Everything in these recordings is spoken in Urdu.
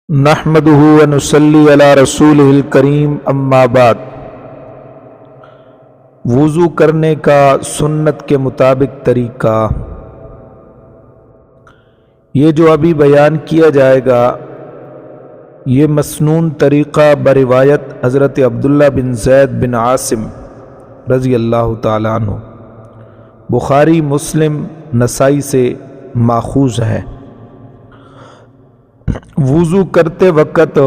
نحمدہ ونصلی علی رسولہ الکریم اما بعد۔ وضو کرنے کا سنت کے مطابق طریقہ، یہ جو ابھی بیان کیا جائے گا یہ مسنون طریقہ بروایت حضرت عبداللہ بن زید بن عاصم رضی اللہ تعالیٰ عنہ، بخاری، مسلم، نسائی سے ماخوذ ہے۔ وضو کرتے وقت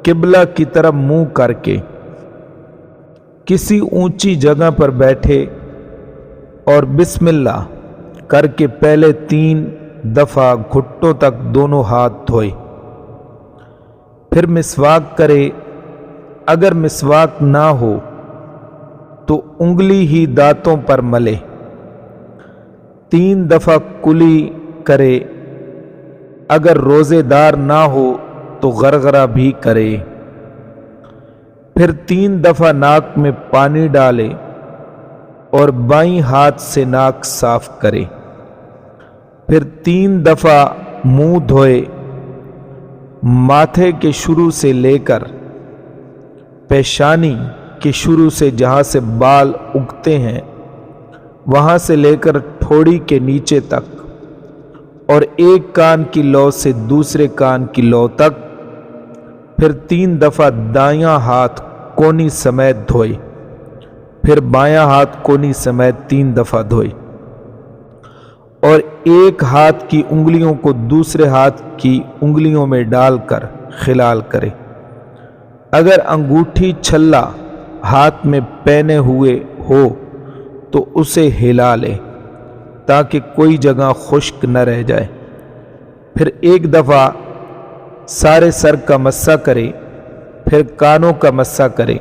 قبلہ کی طرف منہ کر کے کسی اونچی جگہ پر بیٹھے اور بسم اللہ کر کے پہلے 3 دفعہ گھٹنوں تک دونوں ہاتھ دھوئے، پھر مسواک کرے۔ اگر مسواک نہ ہو تو انگلی ہی دانتوں پر ملے، 3 دفعہ کلی کرے۔ اگر روزے دار نہ ہو تو غرغرہ بھی کرے، پھر 3 دفعہ ناک میں پانی ڈالے اور بائیں ہاتھ سے ناک صاف کرے، پھر 3 دفعہ منہ دھوئے۔ ماتھے کے شروع سے لے کر پیشانی کے شروع سے جہاں سے بال اگتے ہیں وہاں سے لے کر ٹھوڑی کے نیچے تک، اور ایک کان کی لو سے دوسرے کان کی لو تک، پھر 3 دفعہ دایاں ہاتھ کونی سمیت دھوئے، پھر بایاں ہاتھ کونی سمیت 3 دفعہ دھوئے، اور ایک ہاتھ کی انگلیوں کو دوسرے ہاتھ کی انگلیوں میں ڈال کر خلال کرے۔ اگر انگوٹھی چھلا ہاتھ میں پہنے ہوئے ہو تو اسے ہلا لے تاکہ کوئی جگہ خشک نہ رہ جائے، پھر 1 دفعہ سارے سر کا مسح کرے، پھر کانوں کا مسح کرے،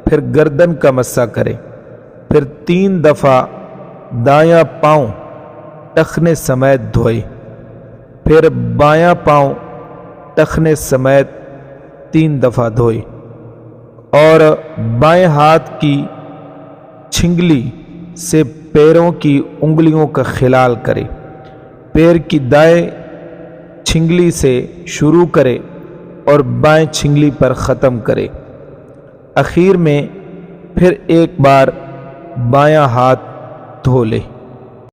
پھر گردن کا مسح کرے، پھر 3 دفعہ دایاں پاؤں ٹخنے سمیت دھوئے، پھر بایاں پاؤں ٹخنے سمیت 3 دفعہ دھوئے، اور بائیں ہاتھ کی چھنگلی سے پیروں کی انگلیوں کا خلال کرے، پیر کی دائیں چھنگلی سے شروع کرے اور بائیں چھنگلی پر ختم کرے۔ اخیر میں پھر ایک بار بایاں ہاتھ دھو لے۔